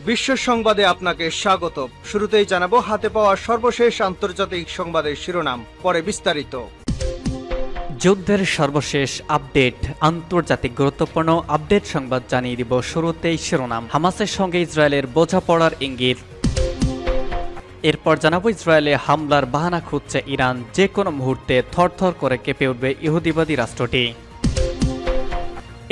বিশ্ব সংবাদে আপনাকে স্বাগত। শুরুতেই জানাবো হাতে পাওয়া সর্বশেষ আন্তর্জাতিক সংবাদের শিরোনাম, পরে বিস্তারিত। যুদ্ধের সর্বশেষ আপডেট, আন্তর্জাতিক গুরুত্বপূর্ণ আপডেট সংবাদ জানিয়ে দিব। শুরুতেই শিরোনাম, হামাসের সঙ্গে ইসরায়েলের বোঝাপড়ার ইঙ্গিত। এরপর জানাবো ইসরায়েলে হামলার বাহানা খুঁজছে ইরান, যে কোনো মুহূর্তে থরথর করে কেঁপে উঠবে ইহুদিবাদী রাষ্ট্রটি।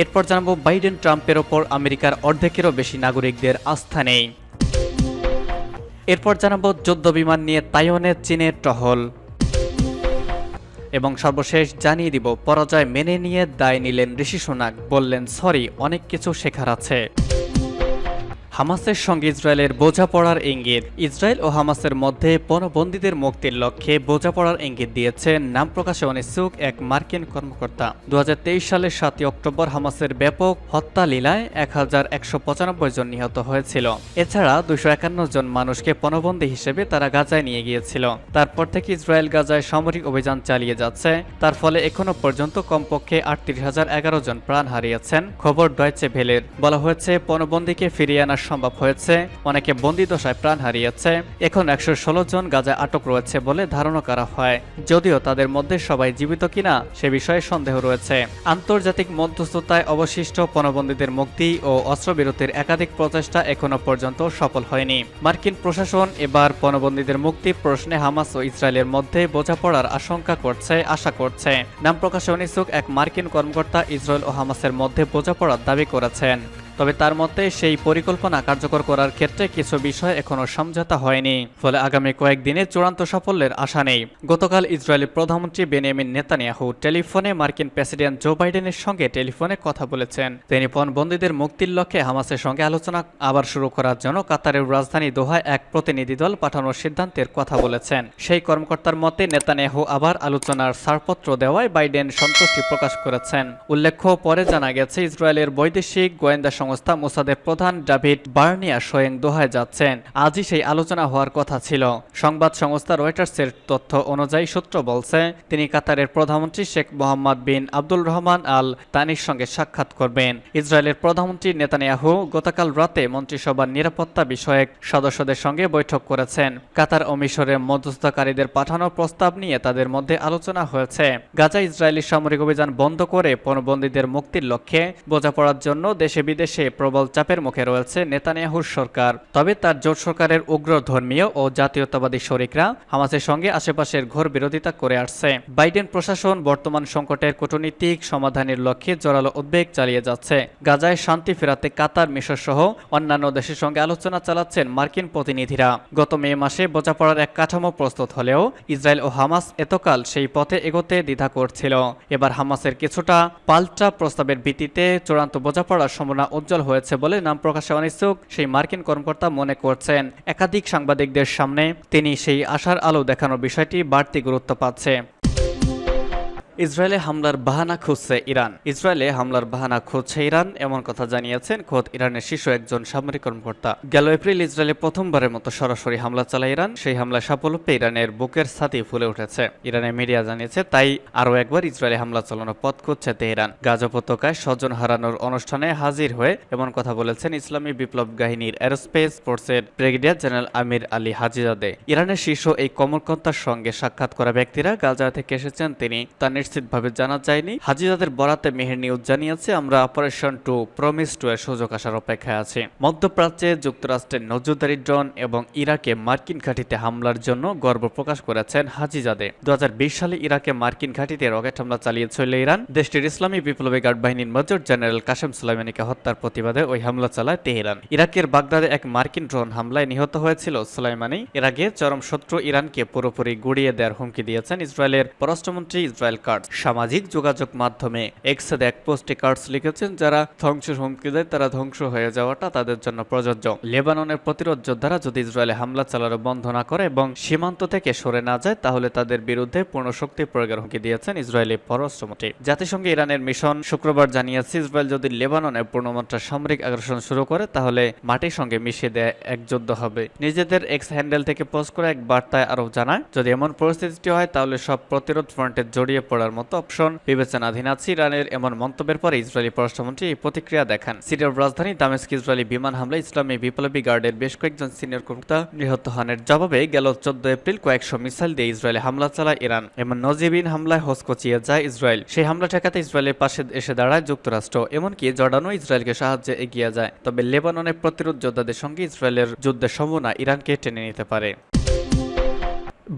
এরপর জানাবো বাইডেন ট্রাম্পের ওপর আমেরিকার অর্ধেকেরও বেশি নাগরিকদের আস্থা নেই। এরপর জানাবো যুদ্ধ বিমান নিয়ে তাইওয়ানে চীনের টহল। এবং সর্বশেষ জানিয়ে দিব পরাজয় মেনে নিয়ে দায় নিলেন ঋষি সুনাক, বললেন সরি, অনেক কিছু শেখার আছে। হামাসের সঙ্গে ইসরায়েলের বোঝাপড়ার ইঙ্গিত। ইসরায়েল ও হামাসের মধ্যে পণবন্দীদের মুক্তির লক্ষ্যে বোঝাপড়ার ইঙ্গিত দিয়েছেন নাম প্রকাশে অনিচ্ছুক এক মার্কিন কর্মকর্তা। 2023 সালের 7 অক্টোবর হামাসের ব্যাপক হত্যা লীলায় 1195 জন নিহত হয়েছিল। এছাড়া 251 জন মানুষকে পণবন্দী হিসেবে তারা গাজায় নিয়ে গিয়েছিল। তারপর থেকে ইসরায়েল গাজায় সামরিক অভিযান চালিয়ে যাচ্ছে। তার ফলে এখনো পর্যন্ত কমপক্ষে 38,011 জন প্রাণ হারিয়েছেন। খবর ডয়েচে ভেলের। বলা হয়েছে পণবন্দীকে ফিরিয়ে আনা সম্ভব হয়েছে, অনেকে বন্দী দশায় প্রাণ হারিয়েছে। এখন 116 জন গাজায় আটক রয়েছে বলে ধারণা করা হয়, যদিও তাদের মধ্যে সবাই জীবিত কিনা সে বিষয়ে সন্দেহ রয়েছে। আন্তর্জাতিক মধ্যস্থতায় অবশিষ্ট পণবন্দীদের মুক্তি ও অস্ত্রবিরতির একাধিক প্রচেষ্টা এখনো পর্যন্ত সফল হয়নি। মার্কিন প্রশাসন এবার পণবন্দীদের মুক্তি প্রশ্নে হামাস ও ইসরায়েলের মধ্যে বোঝাপড়ার আশা করছে। নাম প্রকাশে অনিচ্ছুক এক মার্কিন কর্মকর্তা ইসরায়েল ও হামাসের মধ্যে বোঝাপড়ার দাবি করেছেন। তবে তার মতে সেই পরিকল্পনা কার্যকর করার ক্ষেত্রে কিছু বিষয় এখনো সমঝোতা হয়নি, ফলে আগামী কয়েকদিনে চূড়ান্ত সাফল্যের আশা নেই। গতকাল ইসরায়েলের প্রধানমন্ত্রী বেনিয়ামিন নেতানিয়াহু টেলিফোনে মার্কিন প্রেসিডেন্ট জো বাইডেনের সঙ্গে টেলিফোনে কথা বলেছেন। তিনি পণবন্দীদের মুক্তির লক্ষ্যে হামাসের সঙ্গে আলোচনা আবার শুরু করার জন্য কাতারের রাজধানী দোহায় এক প্রতিনিধি দল পাঠানোর সিদ্ধান্তের কথা বলেছেন। সেই কর্মকর্তার মতে নেতানিয়াহু আবার আলোচনার ছাড়পত্র দেওয়ায় বাইডেন সন্তুষ্টি প্রকাশ করেছেন। উল্লেখ্য, পরে জানা গেছে ইসরায়েলের বৈদেশিক গোয়েন্দা সংস্থা মোসাদের প্রধান ডেভিড বার্নিয়া স্বয়ং দোহায় যাচ্ছেন। আজই সেই আলোচনা হওয়ার কথা ছিল। সংবাদ সংস্থা রয়টার্সের তথ্য অনুযায়ী সূত্র বলছে, তিনি কাতারের প্রধানমন্ত্রী শেখ মোহাম্মদ বিন আব্দুল রহমান আল তানির সঙ্গে সাক্ষাৎ করবেন। ইসরায়েলের প্রধানমন্ত্রী নেতানিয়াহু গতকাল রাতে মন্ত্রিসভার নিরাপত্তা বিষয়ক সদস্যদের সঙ্গে বৈঠক করেছেন। কাতার ও মিশরের মধ্যস্থতাকারীদের পাঠানো প্রস্তাব নিয়ে তাদের মধ্যে আলোচনা হয়েছে। গাজা ইসরায়েলি সামরিক অভিযান বন্ধ করে পণবন্দীদের মুক্তির লক্ষ্যে বোঝাপড়ার জন্য দেশে বিদেশে প্রবল চাপের মুখে রয়েছে নেতানিয়াহুর সরকার। তবে তার জোট সরকারের উগ্র ধর্মীয় ও জাতীয়তাবাদী শরিকরা হামাসের সঙ্গে আশেপাশের ঘোর বিরোধিতা করে আসছে। বাইডেন প্রশাসন বর্তমান সংকটের কূটনীতিক সমাধানের লক্ষ্যে জোরালো উদ্বেগ চালিয়ে যাচ্ছে। গাজায় শান্তি ফেরাতে কাতার, মিশর সহ অন্যান্য দেশের সঙ্গে আলোচনা চালাচ্ছেন মার্কিন প্রতিনিধিরা। গত মে মাসে বোঝাপড়ার এক কাঠামো প্রস্তুত হলেও ইসরায়েল ও হামাস এতকাল সেই পথে এগোতে দ্বিধা করছিল। এবার হামাসের কিছুটা পাল্টা প্রস্তাবের ভিত্তিতে চূড়ান্ত বোঝাপড়ার সম্ভাবনা উজ্জ্বল হয়েছে বলে নাম প্রকাশে অনিচ্ছুক সেই মার্কিন কর্মকর্তা মনে করছেন। একাধিক সাংবাদিকদের সামনে তিনি সেই আশার আলো দেখানোর বিষয়টি বাড়তি গুরুত্ব পাচ্ছে। ইসরায়েলে হামলার বাহানা খুঁজছে ইরান। ইসরায়েলে হামলার বাহানা খুঁজছে ইরান, এমন কথা জানিয়েছেন খোদ ইরানের শীর্ষ একজন সামরিক কর্মকর্তা। গেল এপ্রিল ইসরায়েলে প্রথমবারের মতো সরাসরি হামলা চালায় ইরান। সেই হামলায় সাফল্য পেয়ে ইরানের বুকের ছাতি ফুলে উঠেছে। ইরানের মিডিয়া জানিয়েছে, তাই আরও একবার ইসরায়েলে হামলা চালানোর পথ খুঁজছে তেহরান। গাজা উপত্যকায় স্বজন হারানোর অনুষ্ঠানে হাজির হয়ে এমন কথা বলেছেন ইসলামী বিপ্লব বাহিনীর এরোস্পেস ফোর্সের ব্রিগেডিয়ার জেনারেল আমির আলী হাজিজাদে। ইরানের শীর্ষ এই কর্মকর্তার সঙ্গে সাক্ষাৎ করা ব্যক্তিরা গাজা থেকে এসেছেন তিনি তা নিশ্চিতভাবে জানা যায়নি। হাজিজাদের বরাতে মেহের নিউজ জানিয়েছে, আমরা অপারেশন টু প্রমিস টু এর সুযোগ আসার অপেক্ষায় আছি। মধ্যপ্রাচ্যে যুক্তরাষ্ট্রের নজরদারি ড্রোন এবং ইরাকে মার্কিন ঘাঁটিতে হামলার জন্য গর্ব প্রকাশ করেছেন হাজিজাদে। 2020 সালে ইরাকে মার্কিন ঘাঁটিতে রকেট হামলা চালিয়েছিল ইরান। দেশটির ইসলামী বিপ্লবী গার্ড বাহিনীর মেজর জেনারেল কাসেম সুলাইমানিকে হত্যার প্রতিবাদে ওই হামলা চালায় তেহরান। ইরাকের বাগদাদে এক মার্কিন ড্রোন হামলায় নিহত হয়েছিল সুলাইমানি। এর আগে চরম শত্রু ইরানকে পুরোপুরি গুড়িয়ে দেওয়ার হুমকি দিয়েছেন ইসরায়েলের পররাষ্ট্রমন্ত্রী ইসরায়েল কাটজ। সামাজিক যোগাযোগ মাধ্যমে এক্সে এক পোস্টে কার্ডস লিখেছেন, যারা ধ্বংসের হুমকি দেয় তারা ধ্বংস হয়ে যাওয়াটা তাদের জন্য প্রযোজ্য। লেবাননের প্রতিরোধ যোদ্ধারা যদি ইসরায়েলে হামলা চালানো বন্ধ না করে এবং সীমান্ত থেকে সরে না যায় তাহলে তাদের বিরুদ্ধে পূর্ণ শক্তি প্রয়োগের হুমকি দিয়েছেন ইসরায়েলি পররাষ্ট্রমন্ত্রী। জাতিসংঘে ইরানের মিশন শুক্রবার জানিয়েছে, ইসরায়েল যদি লেবাননে পূর্ণমাত্রা সামরিক আগ্রাসন শুরু করে তাহলে মাটির সঙ্গে মিশিয়ে দেয় এক যুদ্ধ হবে। নিজেদের এক্স হ্যান্ডেল থেকে পোস্ট করে এক বার্তায় আরও জানায়, যদি এমন পরিস্থিতি হয় তাহলে সব প্রতিরোধ ফ্রন্টে জড়িয়ে পড়া করার মতো অপশন বিবেচনাধীন আছে ইরানের এমন মন্তব্যের পরে ইসরায়েলি পররাষ্ট্রমন্ত্রী এই প্রতিক্রিয়া দেখান। সিরিয়ার রাজধানী দামেস্ক ইসরায়েলি বিমান হামলায় ইসলামী বিপ্লবী গার্ডের বেশ কয়েকজন সিনিয়র কর্মকর্তা নিহত হনের জবাবে গেল 14 এপ্রিল কয়েকশো মিসাইল দিয়ে ইসরায়েলে হামলা চালায় ইরান। এমন নজিবিন হামলায় হসকচিয়ে যায় ইসরায়েল। সেই হামলা ঠেকাতে ইসরায়েলের পাশে এসে দাঁড়ায় যুক্তরাষ্ট্র, এমনকি জর্ডানও ইসরায়েলকে সাহায্যে এগিয়ে যায়। তবে লেবাননের প্রতিরোধ যোদ্ধাদের সঙ্গে ইসরায়েলের যুদ্ধের সম্ভাবনা ইরানকে টেনে নিতে পারে।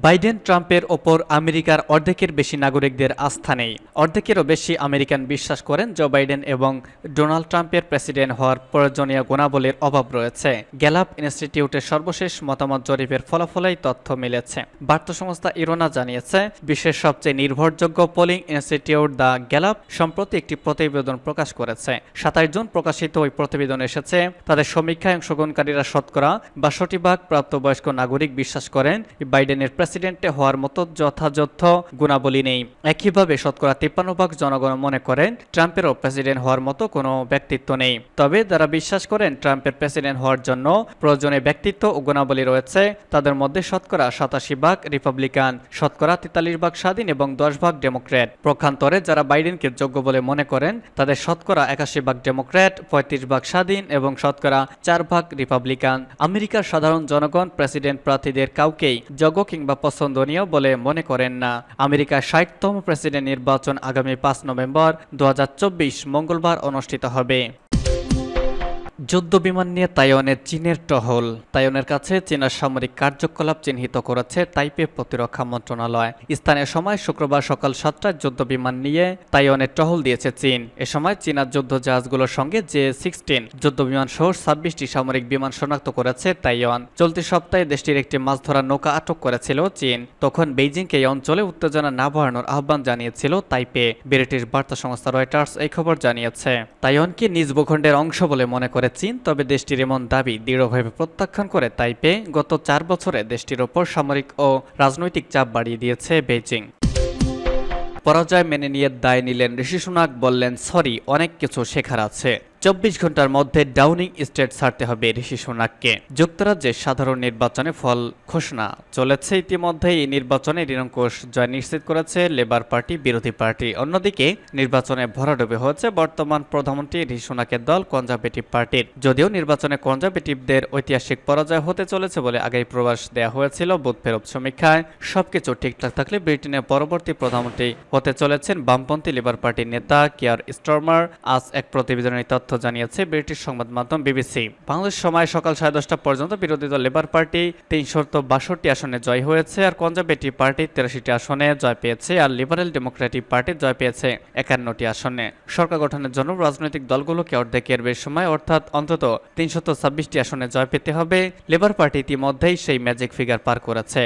বাইডেন ট্রাম্পের ওপর আমেরিকার অর্ধেকের বেশি নাগরিকদের আস্থা নেই। অর্ধেকেরও বেশি আমেরিকান বিশ্বাস করেন জো বাইডেন এবং ডোনাল্ড ট্রাম্পের প্রেসিডেন্ট হওয়ার প্রয়োজনীয় গুণাবলীর অভাব রয়েছে। গ্যালাপ ইনস্টিটিউটের সর্বশেষ মতামত জরিপের ফলাফলেই তথ্য মিলেছে। বার্তা সংস্থা ইরোনা জানিয়েছে, বিশ্বের সবচেয়ে নির্ভরযোগ্য পোলিং ইনস্টিটিউট দ্য গ্যালাপ সম্প্রতি একটি প্রতিবেদন প্রকাশ করেছে। 27 জুন প্রকাশিত ওই প্রতিবেদন এসেছে তাদের সমীক্ষায় অংশগ্রহণকারীরা শতকরা 62% প্রাপ্তবয়স্ক নাগরিক বিশ্বাস করেন বাইডেনের প্রেসিডেন্টে হওয়ার মতো যথাযথ গুণাবলী নেই। একইভাবে শতকরা 53% জনগণ মনে করেন ট্রাম্পেরও প্রেসিডেন্ট হওয়ার মতো কোনো ব্যক্তিত্ব নেই। তবে যারা বিশ্বাস করেন ট্রাম্পের প্রেসিডেন্ট হওয়ার জন্য প্রয়োজনীয় ব্যক্তিত্ব ও গুণাবলী রয়েছে তাদের মধ্যে শতকরা 87% রিপাবলিকান, শতকরা 43% স্বাধীন এবং 10% ডেমোক্র্যাট। পক্ষান্তরে যারা বাইডেনকে যোগ্য বলে মনে করেন তাদের শতকরা 81% ডেমোক্র্যাট, 35% স্বাধীন এবং শতকরা 4% রিপাবলিকান। আমেরিকার সাধারণ জনগণ প্রেসিডেন্ট প্রার্থীদের কাউকেই যোগ্য কিংবা পছন্দনীয় বলে মনে করেন না। আমেরিকার 60তম প্রেসিডেন্ট নির্বাচন আগামী 5 নভেম্বর 2024 মঙ্গলবার অনুষ্ঠিত হবে। যুদ্ধ বিমান নিয়ে তাইওয়ানের চীনের টহল। তাইওয়ানের কাছে চীনের সামরিক কার্যকলাপ চিহ্নিত করেছে তাইপে প্রতিরক্ষা মন্ত্রণালয়। স্থানীয় সময় শুক্রবার সকাল 7টায় যুদ্ধ বিমান নিয়ে তাইওয়ানের টহল দিয়েছে চীন। এ সময় চীনা যুদ্ধ জাহাজগুলোর সঙ্গে J-16 যুদ্ধ বিমান সহ 26টি সামরিক বিমান শনাক্ত করেছে তাইওয়ান। চলতি সপ্তাহে দেশটির একটি মাছ ধরার নৌকা আটক করেছিল চীন। তখন বেইজিংকে এই অঞ্চলে উত্তেজনা না বাড়ানোর আহ্বান জানিয়েছিল তাইপে। ব্রিটিশ বার্তা সংস্থা রয়টার্স এই খবর জানিয়েছে। তাইওয়ানকে নিজ ভূখণ্ডের অংশ বলে মনে করে চীন, তবে দেশটির এমন দাবি দৃঢ়ভাবে প্রত্যাখ্যান করে তাইপে। গত 4 বছরে দেশটির ওপর সামরিক ও রাজনৈতিক চাপ বাড়িয়ে দিয়েছে বেইজিং। পরাজয় মেনে নিয়ে দায় নিলেন ঋষি সুনাক, বললেন সরি, অনেক কিছু শেখার আছে। 24 ঘন্টার মধ্যে ডাউনিং স্টেট ছাড়তে হবে ঋষি সুনাককে। যুক্তরাজ্যের সাধারণ নির্বাচনে ফল ঘোষণা চলেছে। ইতিমধ্যে এই নির্বাচনে নিরঙ্কুশ জয় নিশ্চিত করেছে লেবার পার্টি বিরোধী পার্টি। অন্যদিকে নির্বাচনে ভরাডুবি হয়েছে বর্তমান প্রধানমন্ত্রী ঋষি সুনাকের দল কনজারভেটিভ পার্টির। যদিও নির্বাচনে কনজারভেটিভদের ঐতিহাসিক পরাজয় হতে চলেছে বলে আগেই প্রবাস দেওয়া হয়েছিল বুথ ফেরত সমীক্ষায়। সবকিছু ঠিকঠাক থাকলে ব্রিটেনের পরবর্তী প্রধানমন্ত্রী হতে চলেছেন বামপন্থী লেবার পার্টির নেতা কিয়ার স্টারমার। আজ এক প্রতিবেদনের তথ্য জানিয়েছে ব্রিটিশ সংবাদ মাধ্যম বিবিসি। বাংলাদেশ সময় সকাল 10:30 পর্যন্ত বিরোধী দল লেবার পার্টি 362 আসনে জয় হয়েছে, আর কনজারভেটিভ পার্টি 83টি আসনে জয় পেয়েছে, আর লিবারেল ডেমোক্রেটিক পার্টি জয় পেয়েছে 51টি আসনে। সরকার গঠনের জন্য রাজনৈতিক দলগুলোকে অর্ধেকের বেশি সময় অর্থাৎ অন্তত 326টি আসনে জয় পেতে হবে। লেবার পার্টি ইতিমধ্যেই সেই ম্যাজিক ফিগার পার করেছে।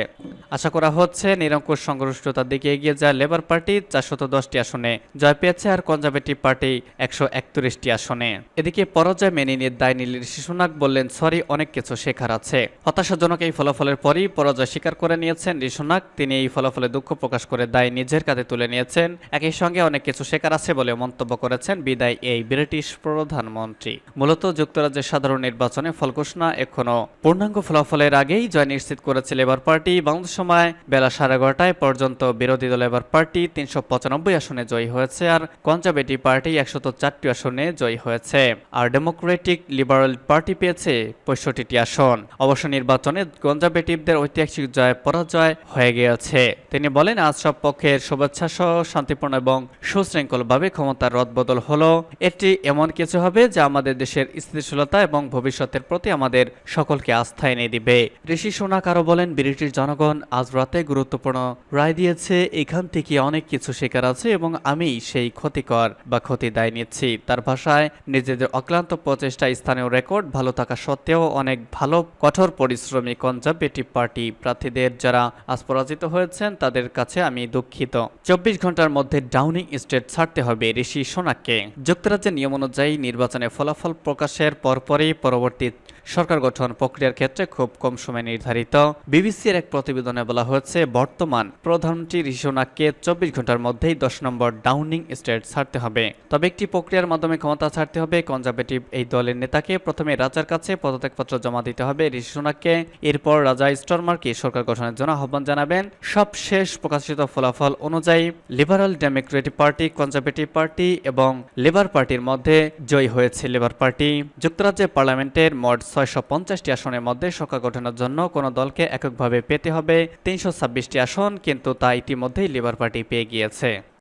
আশা করা হচ্ছে নিরঙ্কুশ সংঘর্ষতার দিকে এগিয়ে যায় লেবার পার্টি 410টি আসনে জয় পেয়েছে, আর কনজারভেটিভ পার্টি 131টি আসনে। এদিকে পরাজয় মেনে নিয়ে দায় নিলেন ঋষি সুনাক, বললেন সরি, অনেক কিছু শেখার আছে। হতাশাজনক এই ফলাফলের পরই পরাজয় স্বীকার করে নিয়েছেন ঋষি সুনাক। তিনি এই ফলাফলে দুঃখ প্রকাশ করে দায় নিজের কাঁধে তুলে নিয়েছেন। একই সঙ্গে অনেক কিছু শেখার আছে বলে মন্তব্য করেছেন বিদায় এই ব্রিটিশ প্রধানমন্ত্রী। মূলত যুক্তরাজ্যের সাধারণ নির্বাচনে ফল ঘোষণা এখনো পূর্ণাঙ্গ ফলাফলের আগেই জয় নিশ্চিত করেছে লেবার পার্টি। বাংলাদেশ সময় বেলা 11:30 পর্যন্ত বিরোধী দল লেবার পার্টি 395 আসনে জয়ী হয়েছে, আর কনজারভেটিভ পার্টি 104টি আসনে জয়ী হয়েছে, আর ডেমোক্রেটিক লিবারেল পার্টি পেয়েছে 65টি আসন। অবশ্য নির্বাচনে কনজারভেটিভদের ঐতিহাসিক জয় পরাজয় হয়ে গিয়েছে। তিনি বলেন, আজ সব পক্ষের শুভেচ্ছা সহ শান্তিপূর্ণ এবং সুশৃঙ্খলভাবে ক্ষমতার রদবদল হলো। এটি এমন কিছু হবে যা আমাদের দেশের স্থিতিশীলতা এবং ভবিষ্যতের প্রতি আমাদের সকলকে আস্থা এনে দিবে। ঋষি সুনাক আরও বলেন, ব্রিটিশ জনগণ আজ রাতে গুরুত্বপূর্ণ রায় দিয়েছে। এখান থেকে অনেক কিছু শেখার আছে এবং আমি সেই ক্ষতিকর বা ক্ষতি দায় নিচ্ছি। তার ভাষায়, নিজেদের অক্লান্ত প্রচেষ্টা, স্থানীয় রেকর্ড ভালো থাকা সত্ত্বেও অনেক ভালো কঠোর পরিশ্রমী কনজারভেটিভ পার্টি প্রার্থীদের যারা আজ পরাজিত হয়েছেন তাদের কাছে আমি দুঃখিত। 24 ঘন্টার মধ্যে ডাউনিং স্টেট ছাড়তে হবে ঋষি সুনাককে। যুক্তরাজ্যের নিয়ম অনুযায়ী নির্বাচনে ফলাফল প্রকাশের পরপরই পরবর্তী সরকার গঠন প্রক্রিয়ার ক্ষেত্রে খুব কম সময় নির্ধারিত। বিবিসির এক প্রতিবেদনে প্রতিবেদনে বলা হয়েছে বর্তমান প্রধানমন্ত্রী ঋষি সুনাককে 24 ঘন্টার মধ্যেই 10 নম্বর ডাউনিং স্ট্রিট ছাড়তে হবে। তবে একটি প্রক্রিয়ার মাধ্যমে ক্ষমতা ছাড়তে হবে। কনজারভেটিভ এই দলের নেতাকে প্রথমে রাজার কাছে পদত্যাগপত্র জমা দিতে হবে ঋষি সুনাককে। এরপর রাজা স্টরমারকে সরকার গঠনের জন্য আহ্বান জানাবেন। সবশেষ প্রকাশিত ফলাফল অনুযায়ী liberal Democratic party, conservative party এবং লেবার পার্টির মধ্যে জয়ী হয়েছে লেবার পার্টি। যুক্তরাজ্যের পার্লামেন্টের মোট 650টি আসনের মধ্যে সরকার গঠনের জন্য কোনো দলকে এককভাবে পেতে হবে 326টি আসন, কিন্তু তা ইতিমধ্যেই লেবার পার্টি পেয়ে গিয়েছে।